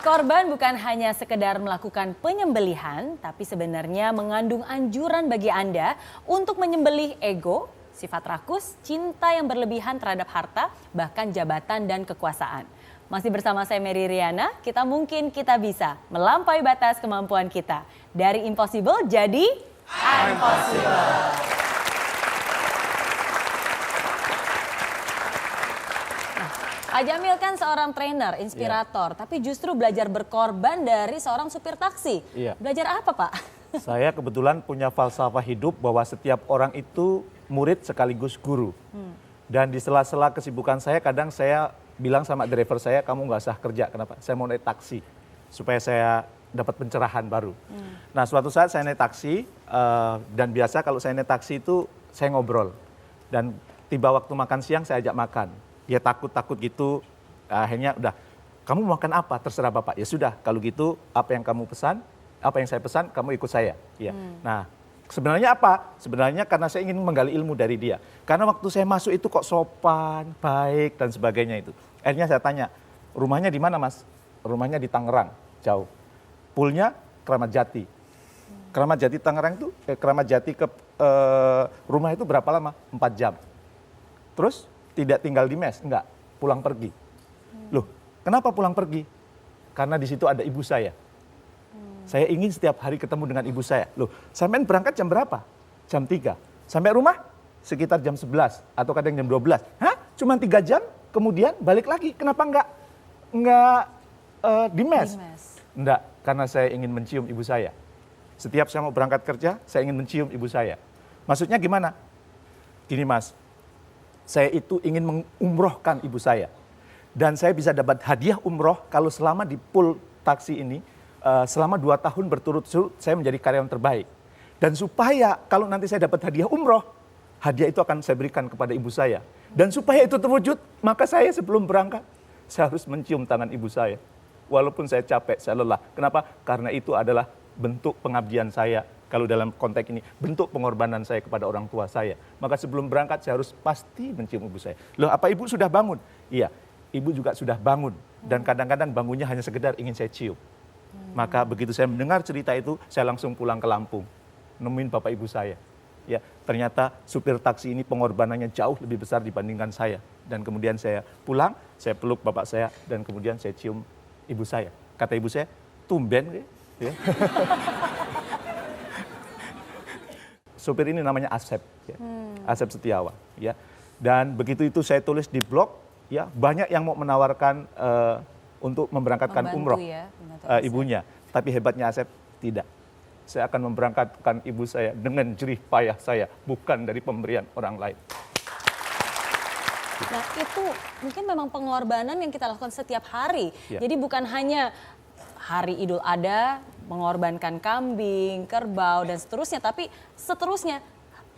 Berkorban bukan hanya sekedar melakukan penyembelihan, tapi sebenarnya mengandung anjuran bagi Anda untuk menyembelih ego, sifat rakus, cinta yang berlebihan terhadap harta, bahkan jabatan dan kekuasaan. Masih bersama saya Mary Riana, kita bisa melampaui batas kemampuan kita. Dari impossible jadi impossible. Pak Jamil kan seorang trainer, inspirator, tapi justru belajar berkorban dari seorang supir taksi. Belajar apa, Pak? Saya kebetulan punya falsafah hidup bahwa setiap orang itu murid sekaligus guru. Dan di sela-sela kesibukan saya, kadang saya bilang sama driver saya, kamu nggak usah kerja, kenapa? Saya mau naik taksi, supaya saya dapat pencerahan baru. Nah, suatu saat saya naik taksi, dan biasa kalau saya naik taksi itu, saya ngobrol. Dan tiba waktu makan siang, saya ajak makan. Dia takut-takut gitu, akhirnya udah, kamu mau makan apa? Terserah Bapak. Ya sudah, kalau gitu apa yang kamu pesan, apa yang saya pesan, kamu ikut saya. Ya. Nah, sebenarnya apa? Sebenarnya karena saya ingin menggali ilmu dari dia. Karena waktu saya masuk itu kok sopan, baik, dan sebagainya itu. Akhirnya saya tanya, rumahnya di mana Mas? Rumahnya di Tangerang, jauh. Poolnya Keramat Jati. Keramat Jati Tangerang itu, Keramat Jati ke rumah itu berapa lama? 4 jam. Terus tidak tinggal di mes, enggak, pulang pergi. Loh, kenapa pulang pergi? Karena di situ ada ibu saya. Saya ingin setiap hari ketemu dengan ibu saya. Loh, sampean berangkat jam berapa? Jam 3. Sampai rumah? Sekitar jam 11 atau kadang jam 12. Hah? Cuma 3 jam, kemudian balik lagi. Kenapa enggak di mes? Enggak, karena saya ingin mencium ibu saya. Setiap saya mau berangkat kerja, saya ingin mencium ibu saya. Maksudnya gimana? Gini Mas, saya itu ingin mengumrohkan ibu saya. Dan saya bisa dapat hadiah umroh kalau selama di pool taksi ini, selama 2 tahun berturut-turut saya menjadi karyawan terbaik. Dan supaya kalau nanti saya dapat hadiah umroh, hadiah itu akan saya berikan kepada ibu saya. Dan supaya itu terwujud, maka saya sebelum berangkat, saya harus mencium tangan ibu saya. Walaupun saya capek, saya lelah. Kenapa? Karena itu adalah bentuk pengabdian saya. Kalau dalam konteks ini, bentuk pengorbanan saya kepada orang tua saya. Maka sebelum berangkat saya harus pasti mencium ibu saya. Loh, apa ibu sudah bangun? Iya, ibu juga sudah bangun. Dan kadang-kadang bangunnya hanya sekedar ingin saya cium. Maka begitu saya mendengar cerita itu, saya langsung pulang ke Lampung. Nemuin bapak ibu saya. Ya, ternyata supir taksi ini pengorbanannya jauh lebih besar dibandingkan saya. Dan kemudian saya pulang, saya peluk bapak saya, dan kemudian saya cium ibu saya. Kata ibu saya, tumben ya. Sopir ini namanya Asep, ya. Asep Setiawan, ya. Dan begitu itu saya tulis di blog, ya banyak yang mau menawarkan untuk memberangkatkan umroh ibunya. Tapi hebatnya Asep tidak. Saya akan memberangkatkan ibu saya dengan jerih payah saya, bukan dari pemberian orang lain. Nah itu mungkin memang pengorbanan yang kita lakukan setiap hari. Ya. Jadi bukan hanya hari Idul Adha, mengorbankan kambing, kerbau, dan seterusnya. Tapi seterusnya,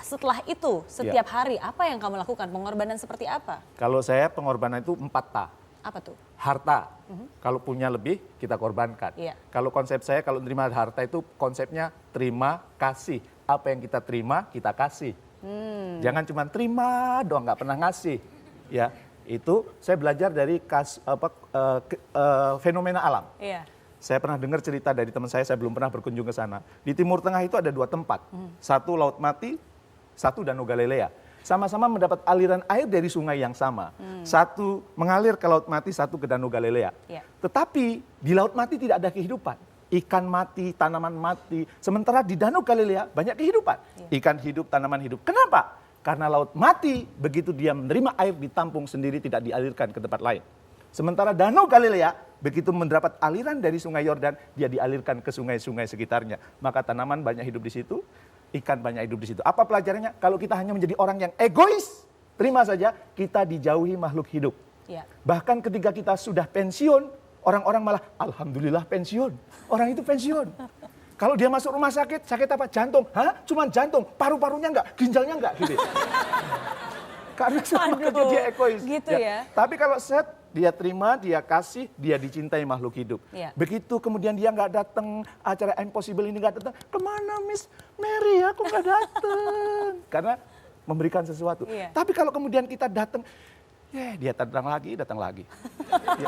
setelah itu, setiap hari, apa yang kamu lakukan? Pengorbanan seperti apa? Kalau saya pengorbanan itu 4 ta. Apa tuh? Harta. Kalau punya lebih, kita korbankan. Kalau konsep saya, kalau terima harta itu konsepnya terima, kasih. Apa yang kita terima, kita kasih. Jangan cuma terima doang, nggak pernah ngasih. Ya, itu saya belajar dari fenomena alam. Saya pernah dengar cerita dari teman saya belum pernah berkunjung ke sana. Di Timur Tengah itu ada 2 tempat. Satu Laut Mati, satu Danau Galilea. Sama-sama mendapat aliran air dari sungai yang sama. Satu mengalir ke Laut Mati, satu ke Danau Galilea. Tetapi di Laut Mati tidak ada kehidupan. Ikan mati, tanaman mati. Sementara di Danau Galilea banyak kehidupan. Ikan hidup, tanaman hidup. Kenapa? Karena Laut Mati begitu dia menerima air ditampung sendiri, tidak dialirkan ke tempat lain. Sementara Danau Galilea begitu mendapat aliran dari Sungai Yordan, dia dialirkan ke sungai-sungai sekitarnya. Maka tanaman banyak hidup di situ, ikan banyak hidup di situ. Apa pelajarannya? Kalau kita hanya menjadi orang yang egois, terima saja kita dijauhi makhluk hidup. Bahkan ketika kita sudah pensiun, orang-orang malah alhamdulillah pensiun. Orang itu pensiun. Kalau dia masuk rumah sakit, sakit apa? Jantung. Hah? Cuman jantung, paru-parunya enggak, ginjalnya enggak gitu. Karena sama kerja dia egois. Gitu ya. Tapi kalau set, dia terima, dia kasih, dia dicintai makhluk hidup. Begitu kemudian dia nggak datang, acara Impossible ini nggak datang, kemana Miss Mary, aku nggak datang. Karena memberikan sesuatu. Tapi kalau kemudian kita datang, dia datang lagi. Ya,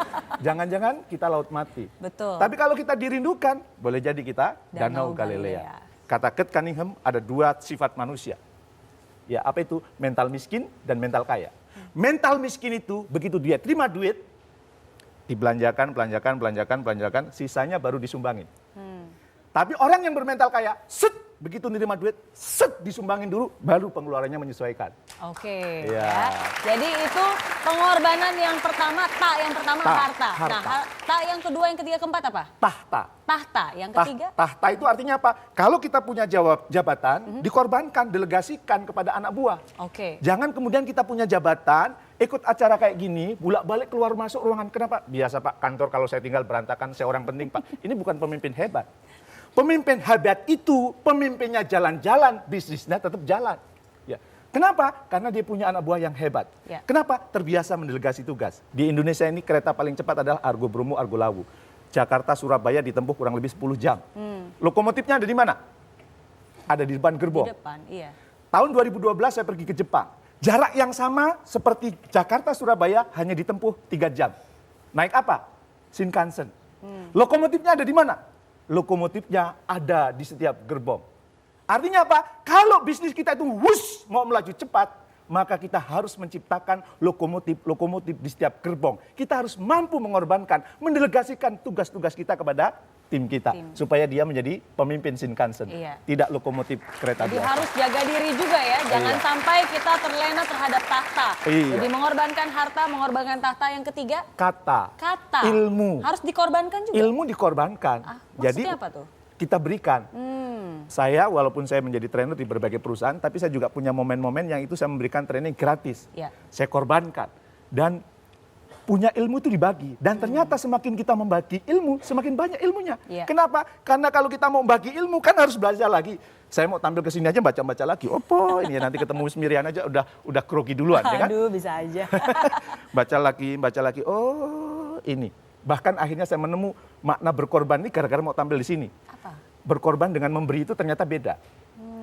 jangan-jangan kita laut mati. Betul. Tapi kalau kita dirindukan, boleh jadi kita Danau Galilea. Kata Kurt Cunningham ada 2 sifat manusia. Ya, apa itu? Mental miskin dan mental kaya. Mental miskin itu begitu dia terima duit, belanjakan, sisanya baru disumbangin. Tapi orang yang bermental kaya, begitu nerima duit, disumbangin dulu, baru pengeluarannya menyesuaikan. Oke, Ya. ya. Jadi itu pengorbanan yang pertama, yang pertama harta. Nah, yang kedua, yang ketiga, keempat apa? Tahta, yang ketiga? Tahta itu artinya apa? Kalau kita punya jabatan, dikorbankan, delegasikan kepada anak buah. Oke. Jangan kemudian kita punya jabatan, ikut acara kayak gini, bolak-balik keluar masuk ruangan. Kenapa? Biasa Pak, kantor kalau saya tinggal berantakan, saya orang penting Pak. Ini bukan pemimpin hebat. Pemimpin hebat itu, pemimpinnya jalan-jalan, bisnisnya tetap jalan. Ya. Kenapa? Karena dia punya anak buah yang hebat. Ya. Kenapa? Terbiasa mendelegasi tugas. Di Indonesia ini kereta paling cepat adalah Argo Bromo, Argo Lawu. Jakarta, Surabaya ditempuh kurang lebih 10 jam. Lokomotifnya ada di mana? Ada di depan gerbong. Di depan, iya. Tahun 2012 saya pergi ke Jepang. Jarak yang sama seperti Jakarta, Surabaya hanya ditempuh 3 jam. Naik apa? Shinkansen. Lokomotifnya ada di mana? Lokomotifnya ada di setiap gerbong. Artinya apa? Kalau bisnis kita itu mau melaju cepat, maka kita harus menciptakan lokomotif di setiap gerbong. Kita harus mampu mengorbankan, mendelegasikan tugas-tugas kita kepada tim kita. Supaya dia menjadi pemimpin Shinkansen. Iya. Tidak lokomotif kereta Jadi biasa. harus jaga diri juga ya, jangan sampai kita terlena terhadap tahta. Iya. Jadi mengorbankan harta, mengorbankan tahta. Yang ketiga? Kata. Ilmu. Harus dikorbankan juga? Ilmu dikorbankan. Maksudnya apa tuh? Kita berikan. Saya walaupun saya menjadi trainer di berbagai perusahaan, tapi saya juga punya momen-momen yang itu saya memberikan training gratis. Ya. Saya korbankan. Dan punya ilmu itu dibagi. Dan ternyata semakin kita membagi ilmu, semakin banyak ilmunya. Ya. Kenapa? Karena kalau kita mau bagi ilmu kan harus belajar lagi. Saya mau tampil ke sini aja baca-baca lagi. Ini nanti ketemu Mirian aja udah grogi duluan ya kan? Aduh, bisa aja. baca lagi. Oh, ini. Bahkan akhirnya saya menemu makna berkorban ini gara-gara mau tampil di sini. Apa? Berkorban dengan memberi itu ternyata beda.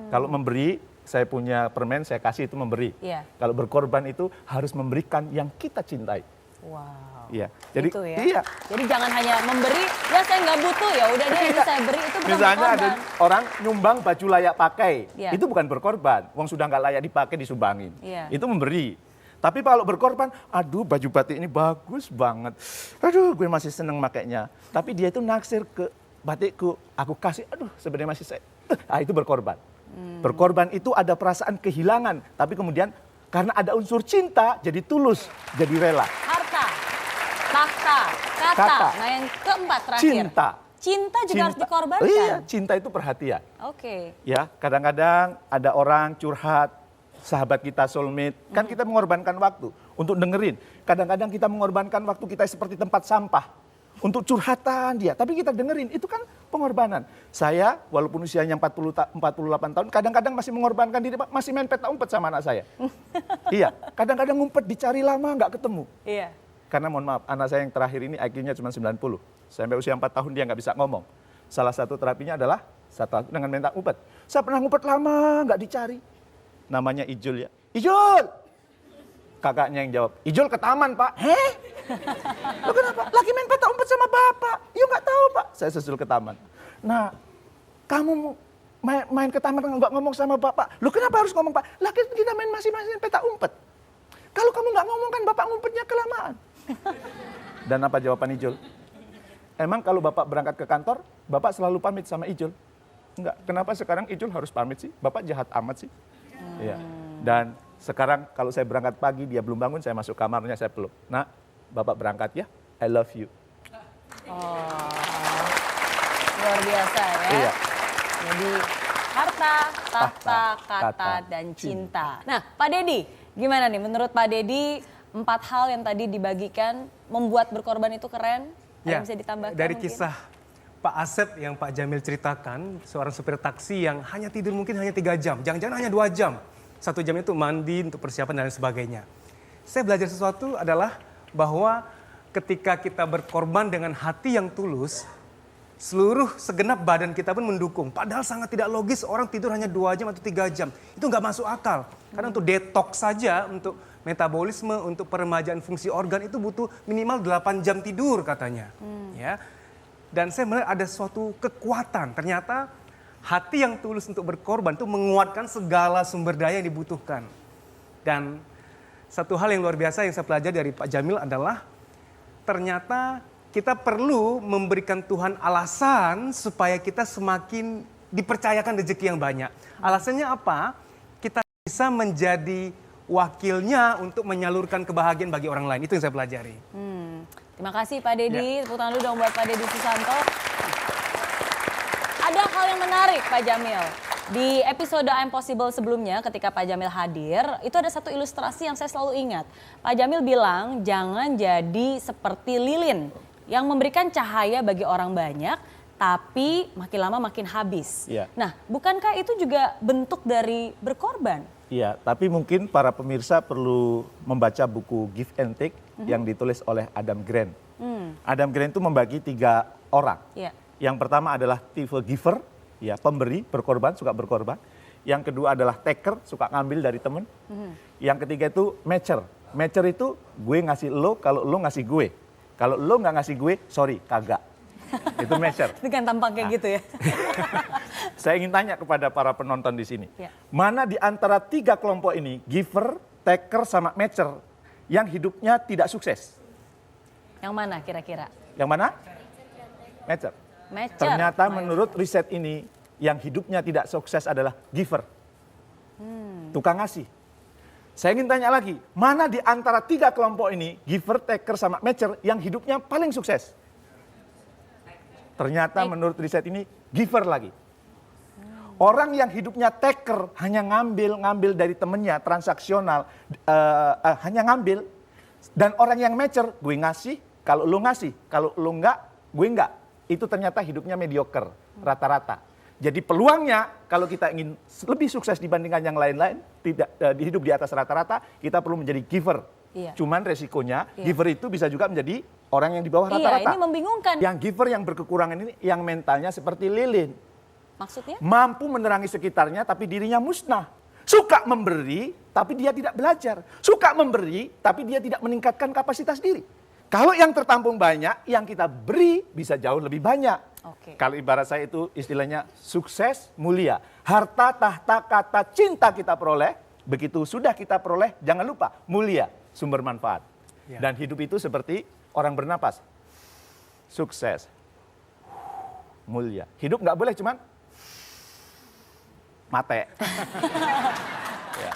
Kalau memberi, saya punya permen, saya kasih itu memberi. Iya. Kalau berkorban itu harus memberikan yang kita cintai. Wow. Iya. Jadi Gitu ya. iya. Jadi jangan hanya memberi, ya saya nggak butuh, ya udah deh ini saya beri, itu bukan Misalnya ada berkorban. orang nyumbang baju layak pakai, Iya. itu bukan berkorban. Wong sudah nggak layak dipakai disumbangin. Iya. Itu memberi. Tapi kalau berkorban, aduh baju batik ini bagus banget. Aduh gue masih seneng makainya. Tapi dia itu naksir ke batikku, aku kasih, aduh sebenarnya masih saya. Itu berkorban. Berkorban itu ada perasaan kehilangan, tapi kemudian karena ada unsur cinta, jadi tulus, jadi rela. Harta, tahta, kata. Nah yang keempat terakhir. Cinta. Cinta juga harus dikorbankan. Iya, cinta itu perhatian. Oke. Ya, kadang-kadang ada orang curhat, sahabat kita soulmate, kan kita mengorbankan waktu untuk dengerin. Kadang-kadang kita mengorbankan waktu kita seperti tempat sampah untuk curhatan dia, tapi kita dengerin, itu kan pengorbanan. Saya walaupun usianya 48 tahun, kadang-kadang masih mengorbankan diri, masih main peta umpet sama anak saya. Iya, kadang-kadang ngumpet dicari lama nggak ketemu. Iya. Karena mohon maaf, anak saya yang terakhir ini IQ-nya cuma 90. Sampai usia 4 tahun dia nggak bisa ngomong. Salah satu terapinya adalah dengan minta umpet. Saya pernah ngumpet lama nggak dicari. Namanya Ijul ya. Ijul! Kakaknya yang jawab, Ijul ke taman Pak. Heh? Lo kenapa? Lagi main peta umpet sama bapak. Yo nggak tahu Pak. Saya susul ke taman. Nah, kamu main ke taman nggak ngomong sama bapak. Lo kenapa harus ngomong Pak? Lagi kita masih peta umpet. Kalau kamu nggak ngomong kan bapak ngumpetnya kelamaan. Dan apa jawaban Ijul? Emang kalau bapak berangkat ke kantor, bapak selalu pamit sama Ijul? Enggak. Kenapa sekarang Ijul harus pamit sih? Bapak jahat amat sih. Iya. Dan sekarang kalau saya berangkat pagi, dia belum bangun, saya masuk kamarnya, saya peluk. Nak, bapak berangkat ya, I love you. Oh, luar biasa ya. Iya. Jadi harta, tahta, kata, dan cinta. Nah, Pak Dedi, gimana nih menurut Pak Dedi 4 hal yang tadi dibagikan membuat berkorban itu keren? Ada yang bisa ditambahkan dari mungkin? kisah Pak Asep yang Pak Jamil ceritakan, seorang supir taksi yang hanya tidur mungkin hanya 3 jam, jangan-jangan hanya 2 jam. 1 jam itu mandi untuk persiapan dan lain sebagainya. Saya belajar sesuatu adalah bahwa ketika kita berkorban dengan hati yang tulus, seluruh segenap badan kita pun mendukung. Padahal sangat tidak logis orang tidur hanya 2 jam atau 3 jam. Itu nggak masuk akal. Karena untuk detox saja, untuk metabolisme, untuk peremajaan fungsi organ itu butuh minimal 8 jam tidur katanya. Ya. Dan saya melihat ada suatu kekuatan. Ternyata hati yang tulus untuk berkorban itu menguatkan segala sumber daya yang dibutuhkan. Dan satu hal yang luar biasa yang saya pelajari dari Pak Jamil adalah ternyata kita perlu memberikan Tuhan alasan supaya kita semakin dipercayakan rezeki yang banyak. Alasannya apa? Kita bisa menjadi wakilnya untuk menyalurkan kebahagiaan bagi orang lain. Itu yang saya pelajari. Terima kasih Pak Deddy. Tepuk tangan dulu dong buat Pak Deddy Susanto. Ada hal yang menarik Pak Jamil. Di episode I'm Possible sebelumnya ketika Pak Jamil hadir, itu ada satu ilustrasi yang saya selalu ingat. Pak Jamil bilang jangan jadi seperti lilin yang memberikan cahaya bagi orang banyak, tapi makin lama makin habis. Iya. Nah, bukankah itu juga bentuk dari berkorban? Iya, tapi mungkin para pemirsa perlu membaca buku Give and Take yang ditulis oleh Adam Grant. Adam Grant itu membagi 3 orang. Iya. Yang pertama adalah tipe giver, ya pemberi, berkorban, suka berkorban. Yang kedua adalah taker, suka ngambil dari temen. Yang ketiga itu matcher. Matcher itu gue ngasih lo kalau lo ngasih gue. Kalau lo nggak ngasih gue, sorry, kagak. Itu matcher. Dengan tampaknya gitu ya. Saya ingin tanya kepada para penonton di sini. Ya. Mana di antara 3 kelompok ini, giver, taker, sama matcher, yang hidupnya tidak sukses? Yang mana kira-kira? Yang mana? Matcher. Matcher. Ternyata menurut riset ini, yang hidupnya tidak sukses adalah giver. Tukang ngasih. Saya ingin tanya lagi, mana di antara 3 kelompok ini, giver, taker, sama matcher, yang hidupnya paling sukses? Ternyata menurut riset ini, giver lagi. Orang yang hidupnya taker, hanya ngambil dari temennya, transaksional, hanya ngambil. Dan orang yang matcher, gue ngasih, kalau lu ngasih, kalau lu enggak, gue enggak. Itu ternyata hidupnya mediocre, rata-rata. Jadi peluangnya kalau kita ingin lebih sukses dibandingkan yang lain-lain, tidak hidup di atas rata-rata, kita perlu menjadi giver. Iya. Cuman resikonya giver itu bisa juga menjadi orang yang di bawah rata-rata. Iya, ini membingungkan. Yang giver yang berkekurangan ini yang mentalnya seperti lilin. Maksudnya? Mampu menerangi sekitarnya tapi dirinya musnah. Suka memberi tapi dia tidak belajar. Suka memberi tapi dia tidak meningkatkan kapasitas diri. Kalau yang tertampung banyak, yang kita beri bisa jauh lebih banyak. Oke. Kalau ibarat saya itu istilahnya sukses mulia. Harta, tahta, kata, cinta kita peroleh. Begitu sudah kita peroleh, jangan lupa mulia, sumber manfaat. Ya. Dan hidup itu seperti orang bernapas. Sukses, mulia. Hidup nggak boleh cuman mate.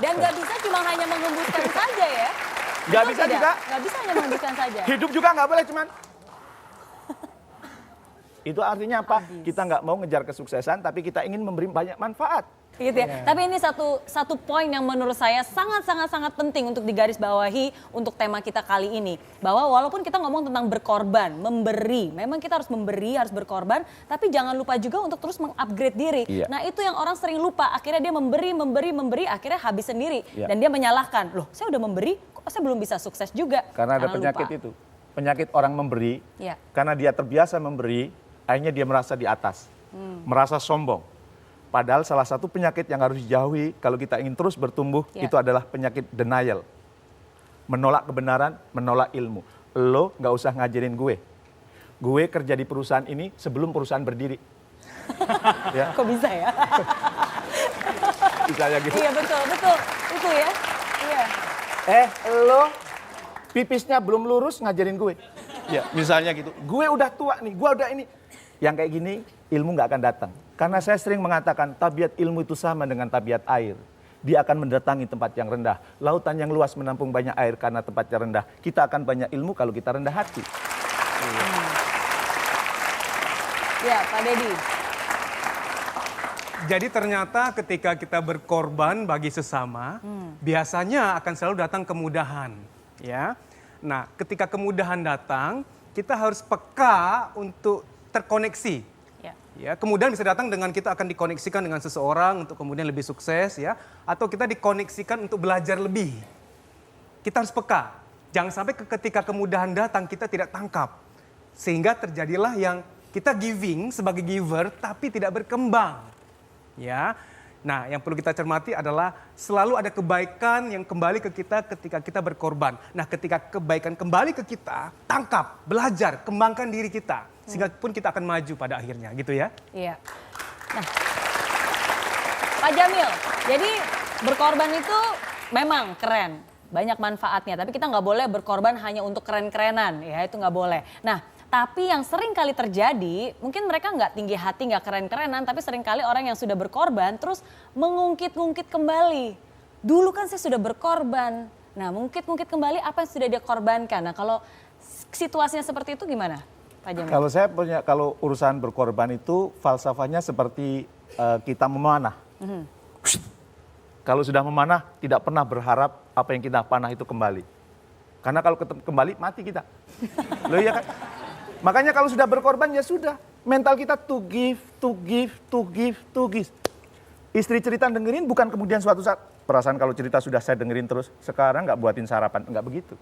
Dan nggak bisa cuma hanya menghembuskan saja ya? Nggak Betul bisa tidak? juga. Nggak bisa hanya menghembuskan saja. Hidup juga nggak boleh cuman. Itu artinya apa? Kita nggak mau ngejar kesuksesan, tapi kita ingin memberi banyak manfaat. Gitu ya. Tapi ini satu poin yang menurut saya sangat penting untuk digarisbawahi untuk tema kita kali ini. Bahwa walaupun kita ngomong tentang berkorban, memberi. Memang kita harus memberi, harus berkorban. Tapi jangan lupa juga untuk terus mengupgrade diri. Iya. Nah itu yang orang sering lupa. Akhirnya dia memberi, akhirnya habis sendiri. Iya. Dan dia menyalahkan, loh saya udah memberi, kok saya belum bisa sukses juga. Karena ada Jangan penyakit lupa. itu. Penyakit orang memberi, Iya. karena dia terbiasa memberi, akhirnya dia merasa di atas. Merasa sombong. Padahal salah satu penyakit yang harus dijauhi kalau kita ingin terus bertumbuh, Ya. itu adalah penyakit denial. Menolak kebenaran, menolak ilmu. Lo nggak usah ngajarin gue. Gue kerja di perusahaan ini sebelum perusahaan berdiri. Ya, Kok bisa ya? misalnya gitu. Iya betul. Itu ya. Iya. Lo pipisnya belum lurus ngajarin gue. Ya, misalnya gitu. Gue udah tua nih, gue udah ini. Yang kayak gini, ilmu nggak akan datang. Karena saya sering mengatakan, tabiat ilmu itu sama dengan tabiat air. Dia akan mendatangi tempat yang rendah. Lautan yang luas menampung banyak air karena tempatnya rendah. Kita akan banyak ilmu kalau kita rendah hati. Ya, Pak Deddy. Jadi ternyata ketika kita berkorban bagi sesama, biasanya akan selalu datang kemudahan, ya. Nah, ketika kemudahan datang, kita harus peka untuk terkoneksi. Ya. Ya, kemudian bisa datang dengan kita akan dikoneksikan dengan seseorang untuk kemudian lebih sukses, ya, atau kita dikoneksikan untuk belajar lebih. Kita harus peka. Jangan sampai ketika kemudahan datang kita tidak tangkap. Sehingga terjadilah yang Kita giving sebagai giver tapi tidak berkembang. Ya. Nah, yang perlu kita cermati adalah selalu ada kebaikan yang kembali ke kita ketika kita berkorban. Nah, ketika kebaikan kembali ke kita, tangkap, belajar, kembangkan diri kita. Sehingga pun kita akan maju pada akhirnya, gitu ya. Iya. Nah, Pak Jamil, jadi berkorban itu memang keren, banyak manfaatnya. Tapi kita nggak boleh berkorban hanya untuk keren-kerenan, ya itu nggak boleh. Nah, tapi yang sering kali terjadi, mungkin mereka nggak tinggi hati, nggak keren-kerenan, tapi sering kali orang yang sudah berkorban terus mengungkit-ungkit kembali. Dulu kan saya sudah berkorban, nah mengungkit-ungkit kembali apa yang sudah dia korbankan. Nah kalau situasinya seperti itu gimana Pak Jamil? Kalau saya punya, kalau urusan berkorban itu falsafahnya seperti kita memanah. Kalau sudah memanah, tidak pernah berharap apa yang kita panah itu kembali. Karena kalau kembali, mati kita. Loh iya kan? Makanya kalau sudah berkorban ya sudah. Mental kita to give, to give, to give, to give. Istri cerita dengerin bukan kemudian suatu saat. Perasaan kalau cerita sudah saya dengerin terus. Sekarang nggak buatin sarapan, nggak begitu.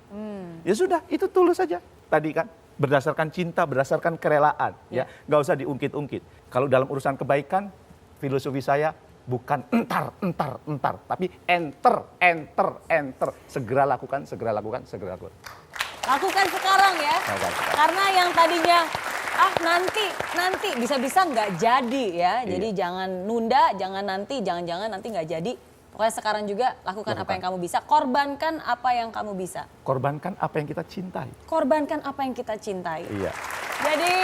Ya sudah, itu tulus saja. Tadi kan berdasarkan cinta, berdasarkan kerelaan. Ya, nggak usah diungkit-ungkit. Kalau dalam urusan kebaikan, filosofi saya bukan entar. Tapi enter. Segera lakukan, segera lakukan, segera lakukan. Lakukan sekarang ya, karena yang tadinya nanti bisa-bisa nggak jadi ya. Jadi jangan nunda, jangan nanti, jangan-jangan nanti nggak jadi. Pokoknya sekarang juga lakukan apa yang kamu bisa, korbankan apa yang kamu bisa. Korbankan apa yang kita cintai. Korbankan apa yang kita cintai. Iya. Jadi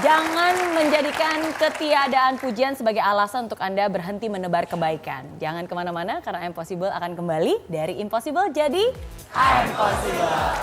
jangan menjadikan ketiadaan pujian sebagai alasan untuk Anda berhenti menebar kebaikan. Jangan kemana-mana karena Impossible akan kembali dari Impossible jadi Impossible.